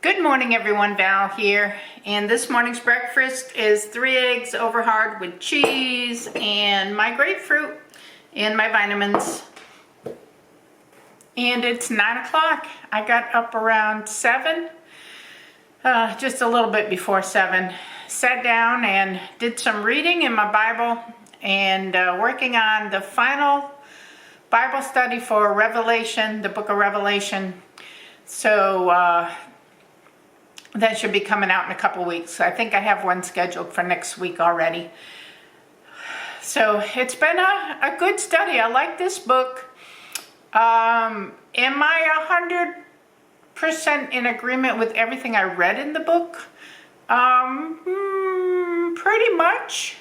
Good morning everyone, Val here, and this morning's breakfast is 3 eggs over hard with cheese and my grapefruit and my vitamins. And it's 9 o'clock. I got up around 7, just a little bit before 7. Sat down and did some reading in my Bible and working on the final Bible study for Revelation, the book of Revelation. So that should be coming out in a couple weeks. I think I have one scheduled for next week already. So it's been a good study. I like this book. Am I 100% in agreement with everything I read in the book? Pretty much.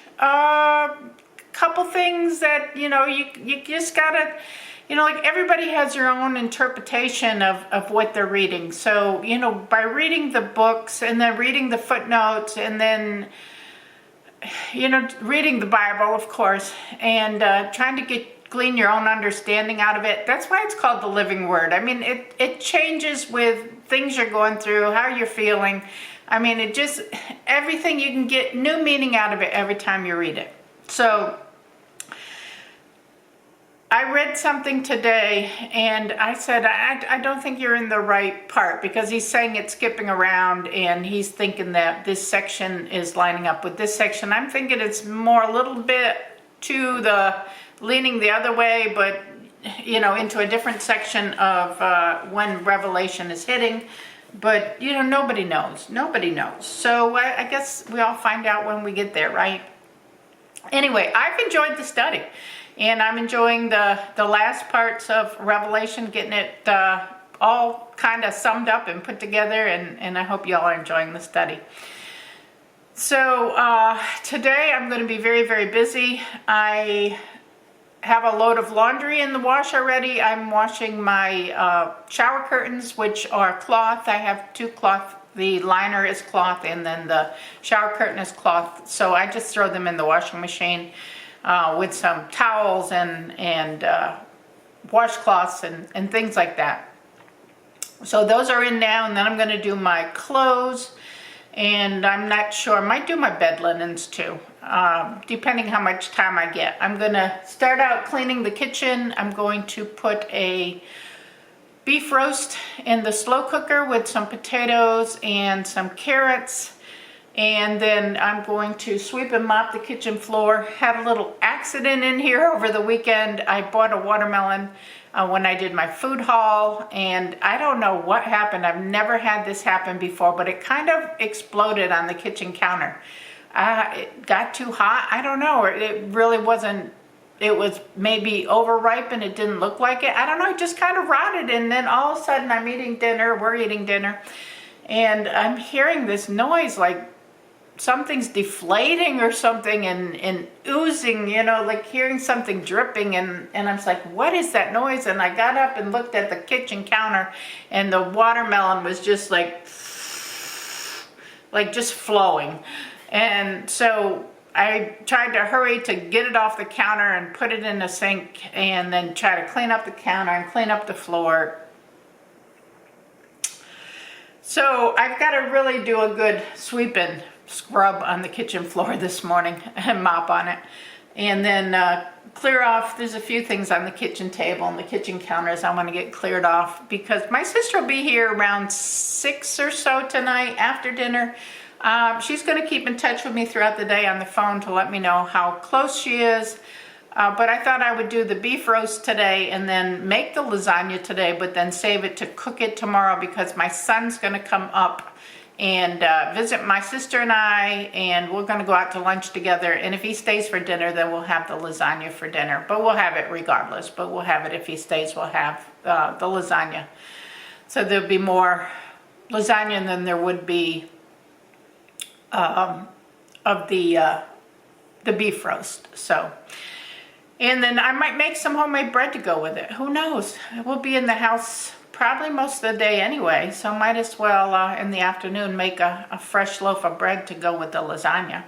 Couple things that, you just gotta, like everybody has their own interpretation of what they're reading. So, by reading the books and then reading the footnotes and then, reading the Bible, of course, and trying to glean your own understanding out of it. That's why it's called the living word. I mean, it changes with things you're going through, how you're feeling. I mean, everything, you can get new meaning out of it every time you read it. So I read something today and I said, I don't think you're in the right part, because he's saying it's skipping around and he's thinking that this section is lining up with this section. I'm thinking it's more a little bit to the leaning the other way, but into a different section of when Revelation is hitting. But nobody knows. Nobody knows. So I guess we all find out when we get there, right? Anyway, I've enjoyed the study. And I'm enjoying the last parts of Revelation, getting it all kind of summed up and put together, and I hope you all are enjoying the study. So today I'm going to be very, very busy. I have a load of laundry in the wash already. I'm washing my shower curtains, which are cloth. I have 2 cloth. The liner is cloth and then the shower curtain is cloth. So I just throw them in the washing machine. With some towels and washcloths and things like that. So those are in now, and then I'm going to do my clothes, and I'm not sure, I might do my bed linens too, depending how much time I get. I'm going to start out cleaning the kitchen. I'm going to put a beef roast in the slow cooker with some potatoes and some carrots. And then I'm going to sweep and mop the kitchen floor. Had a little accident in here over the weekend. I bought a watermelon when I did my food haul, and I don't know what happened. I've never had this happen before, but it kind of exploded on the kitchen counter. It got too hot. I don't know. It really wasn't. It was maybe overripe and it didn't look like it. I don't know. It just kind of rotted, and then all of a sudden I'm eating dinner. We're eating dinner, and I'm hearing this noise like something's deflating or something and oozing, like hearing something dripping, and I'm like, what is that noise? And I got up and looked at the kitchen counter, and the watermelon was just like just flowing. And so I tried to hurry to get it off the counter and put it in the sink, and then try to clean up the counter and clean up the floor. So I've got to really do a good sweep and scrub on the kitchen floor this morning and mop on it, and then clear off. There's a few things on the kitchen table and the kitchen counters I want to get cleared off, because my sister will be here around 6 or so tonight after dinner. She's going to keep in touch with me throughout the day on the phone to let me know how close she is. But I thought I would do the beef roast today and then make the lasagna today, but then save it to cook it tomorrow, because my son's going to come up and visit my sister and I, and we're going to go out to lunch together. And if he stays for dinner, then we'll have the lasagna for dinner. But we'll have it regardless. But we'll have it if he stays. We'll have the lasagna. So there'll be more lasagna than there would be of the beef roast. So. And then I might make some homemade bread to go with it. Who knows? We'll be in the house probably most of the day anyway, so might as well in the afternoon make a fresh loaf of bread to go with the lasagna.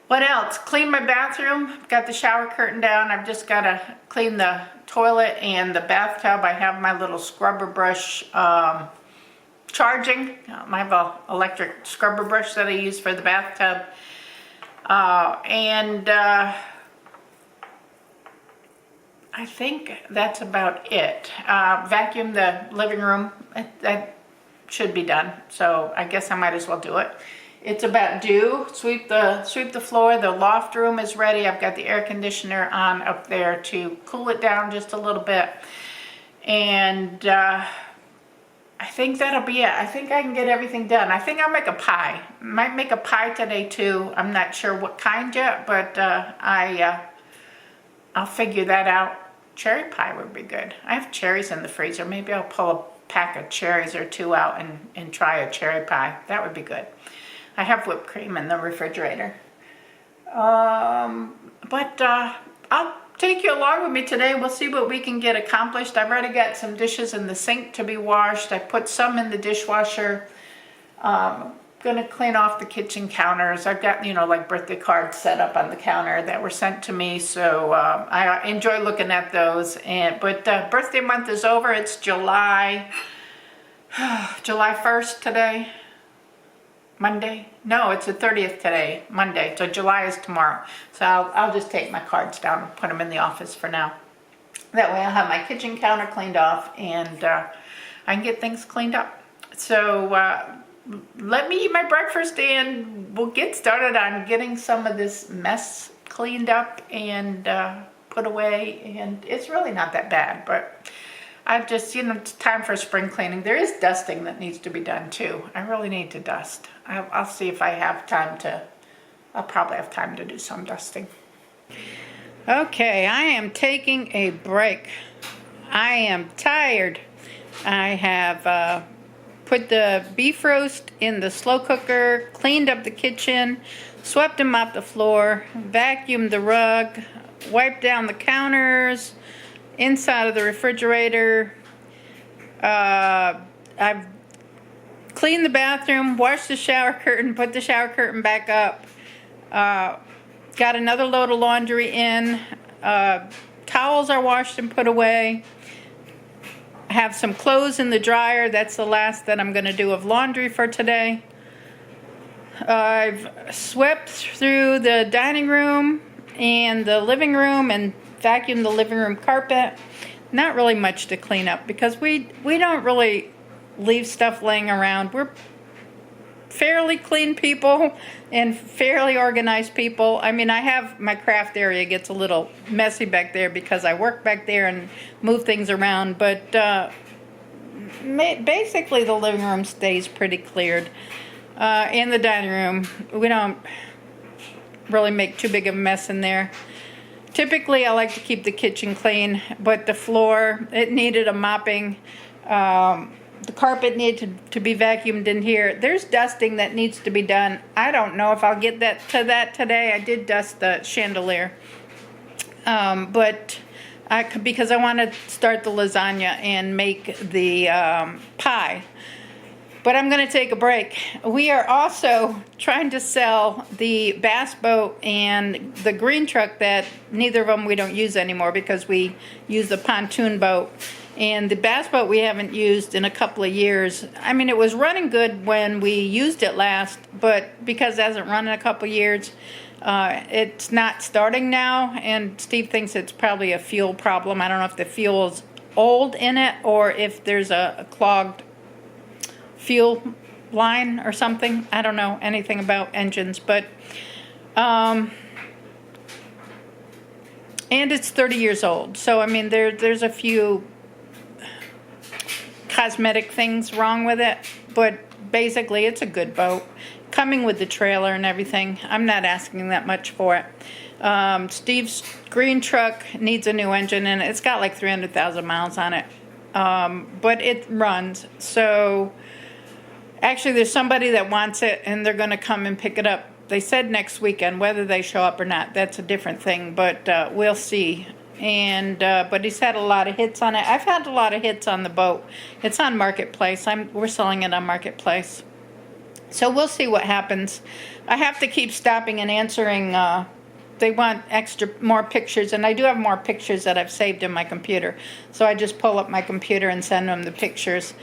What else? Clean my bathroom. Got the shower curtain down. I've just got to clean the toilet and the bathtub. I have my little scrubber brush charging. I have a electric scrubber brush that I use for the bathtub. I think that's about it. Vacuum the living room. That should be done. So I guess I might as well do it. It's about due. Sweep the floor. The loft room is ready. I've got the air conditioner on up there to cool it down just a little bit. And I think that'll be it. I think I can get everything done. I think I'll make a pie. Might make a pie today too. I'm not sure what kind yet, but I'll figure that out. Cherry pie would be good. I have cherries in the freezer. Maybe I'll pull a pack of cherries or two out and try a cherry pie. That would be good. I have whipped cream in the refrigerator. I'll take you along with me today. We'll see what we can get accomplished. I've already got some dishes in the sink to be washed. I put some in the dishwasher. Gonna clean off the kitchen counters. I've got, like birthday cards set up on the counter that were sent to me, so I enjoy looking at those. But birthday month is over. It's July 1st today. Monday? No, it's the 30th today, Monday. So July is tomorrow. So I'll just take my cards down and put them in the office for now. That way I'll have my kitchen counter cleaned off and I can get things cleaned up. So let me eat my breakfast and we'll get started on getting some of this mess cleaned up and put away. And it's really not that bad, but I just, it's time for spring cleaning. There is dusting that needs to be done too. I really need to dust. I'll see if I have time to, I'll probably have time to do some dusting. Okay, I am taking a break. I am tired. I have put the beef roast in the slow cooker, cleaned up the kitchen, swept and mopped the floor, vacuumed the rug, wiped down the counters, inside of the refrigerator. I've cleaned the bathroom, washed the shower curtain, put the shower curtain back up. Got another load of laundry in. Towels are washed and put away. I have some clothes in the dryer. That's the last that I'm going to do of laundry for today. I've swept through the dining room and the living room and vacuumed the living room carpet. Not really much to clean up because we don't really leave stuff laying around. We're fairly clean people and fairly organized people. I mean, I have my craft area gets a little messy back there because I work back there and move things around, but basically the living room stays pretty cleared. In the dining room, we don't really make too big of a mess in there. Typically, I like to keep the kitchen clean, but the floor, it needed a mopping. The carpet needed to be vacuumed in here. There's dusting that needs to be done. I don't know if I'll get to that today. I did dust the chandelier, because I want to start the lasagna and make the pie. But I'm going to take a break. We are also trying to sell the bass boat and the green truck that neither of them we don't use anymore because we use the pontoon boat. And the bass boat we haven't used in a couple of years. I mean, it was running good when we used it last, but because it hasn't run in a couple of years, it's not starting now. And Steve thinks it's probably a fuel problem. I don't know if the fuel is old in it or if there's a clogged fuel line or something. I don't know anything about engines, but and it's 30 years old. So I mean there's a few cosmetic things wrong with it, but basically it's a good boat. Coming with the trailer and everything. I'm not asking that much for it. Steve's green truck needs a new engine and it's got like 300,000 miles on it. But it runs. So actually, there's somebody that wants it, and they're going to come and pick it up. They said next weekend. Whether they show up or not, that's a different thing, but we'll see. And but he's had a lot of hits on it. I've had a lot of hits on the boat. It's on Marketplace. We're selling it on Marketplace. So we'll see what happens. I have to keep stopping and answering. They want more pictures, and I do have more pictures that I've saved in my computer. So I just pull up my computer and send them the pictures.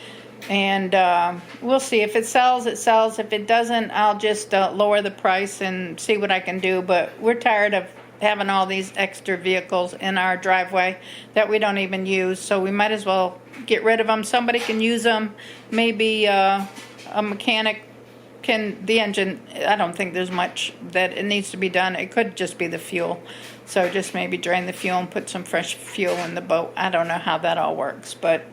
And we'll see. If it sells, it sells. If it doesn't, I'll just lower the price and see what I can do. But we're tired of having all these extra vehicles in our driveway that we don't even use, so we might as well get rid of them. Somebody can use them. Maybe a mechanic can, the engine, I don't think there's much that it needs to be done. It could just be the fuel. So just maybe drain the fuel and put some fresh fuel in the boat. I don't know how that all works, but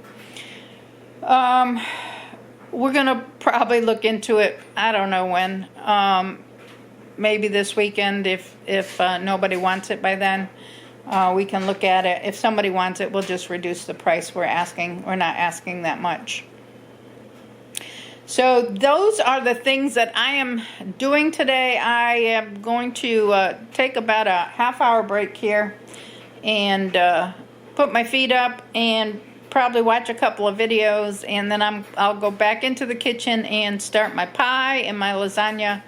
we're gonna probably look into it. I don't know when. Maybe this weekend, if nobody wants it by then, we can look at it. If somebody wants it, we'll just reduce the price we're asking. We're not asking that much. So those are the things that I am doing today. I am going to take about a half-hour break here and put my feet up and probably watch a couple of videos, and then I'll go back into the kitchen and start my pie and my lasagna.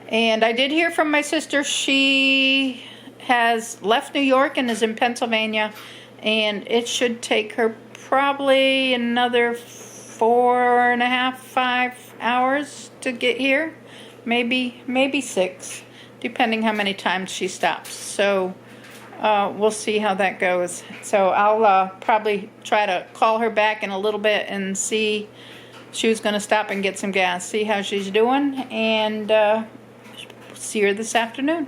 And I did hear from my sister. She has left New York and is in Pennsylvania, and it should take her probably another 4.5, 5 hours to get here. Maybe 6, depending how many times she stops. So we'll see how that goes. So I'll probably try to call her back in a little bit and see. She was going to stop and get some gas, see how she's doing, and see her this afternoon.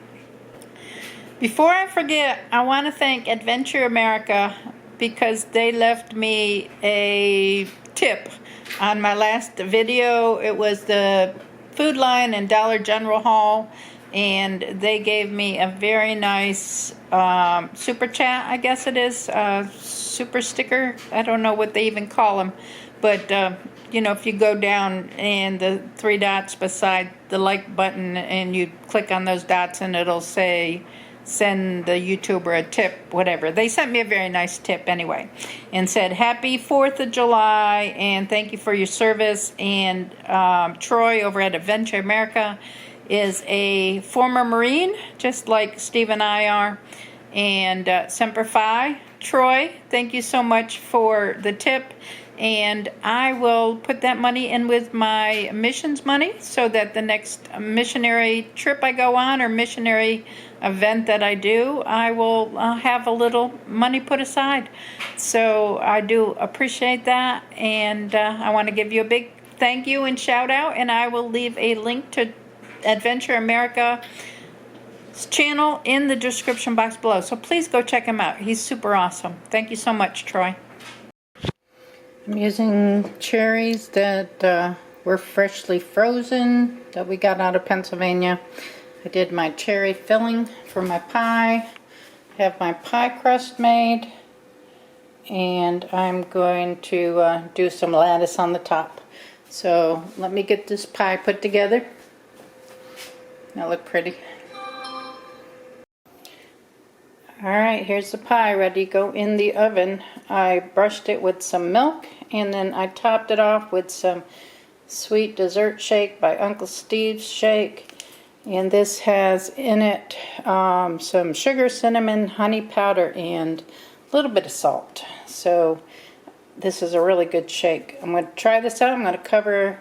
Before I forget, I want to thank Adventure America because they left me a tip on my last video. It was the Food Line and Dollar General haul, and they gave me a very nice super chat, I guess it is, super sticker. I don't know what they even call them, but you know, if you go down and the 3 dots beside the like button and you click on those dots and it'll say send the YouTuber a tip, whatever. They sent me a very nice tip anyway and said happy 4th of July and thank you for your service. And Troy over at Adventure America is a former Marine, just like Steve and I are, and Semper Fi. Troy, thank you so much for the tip. And I will put that money in with my missions money so that the next missionary trip I go on or missionary event that I do, I will have a little money put aside. So I do appreciate that, and I want to give you a big thank you and shout out, and I will leave a link to Adventure America's channel in the description box below. So please go check him out. He's super awesome. Thank you so much, Troy. I'm using cherries that were freshly frozen that we got out of Pennsylvania. I did my cherry filling for my pie. I have my pie crust made, and I'm going to do some lettuce on the top. So let me get this pie put together. That look pretty. Alright, here's the pie ready to go in the oven. I brushed it with some milk, and then I topped it off with some sweet dessert shake by Uncle Steve's Shake. And this has in it some sugar, cinnamon, honey powder, and a little bit of salt. So this is a really good shake. I'm going to try this out. I'm going to cover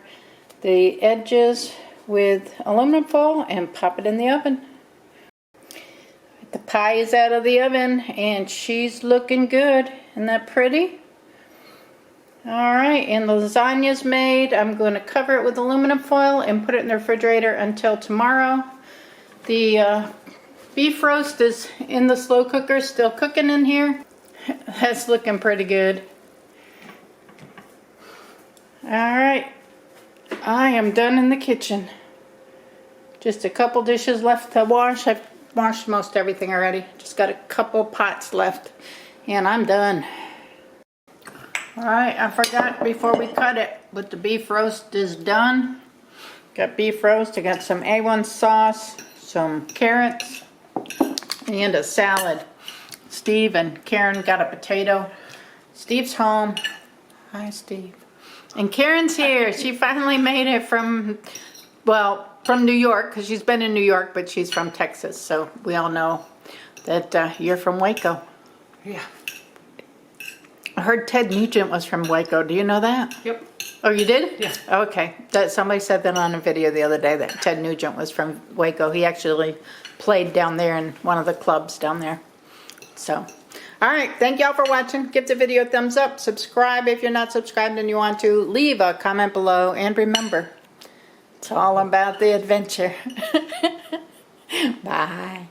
the edges with aluminum foil and pop it in the oven. The pie is out of the oven and she's looking good. Isn't that pretty? Alright, and the lasagna's made. I'm going to cover it with aluminum foil and put it in the refrigerator until tomorrow. The beef roast is in the slow cooker, still cooking in here. That's looking pretty good. Alright, I am done in the kitchen. Just a couple dishes left to wash. I've washed most everything already. Just got a couple pots left and I'm done. Alright, I forgot before we cut it, but the beef roast is done. Got beef roast, I got some A1 sauce, some carrots, and a salad. Steve and Karen got a potato. Steve's home. Hi, Steve. And Karen's here. She finally made it from, well, from New York, because she's been in New York, but she's from Texas, so we all know that you're from Waco. Yeah. I heard Ted Nugent was from Waco. Do you know that? Yep. Oh, you did? Yeah. Okay. Somebody said that on a video the other day that Ted Nugent was from Waco. He actually played down there in one of the clubs down there. So, all right. Thank y'all for watching. Give the video a thumbs up. Subscribe if you're not subscribed and you want to. Leave a comment below. And remember, it's all about the adventure. Bye.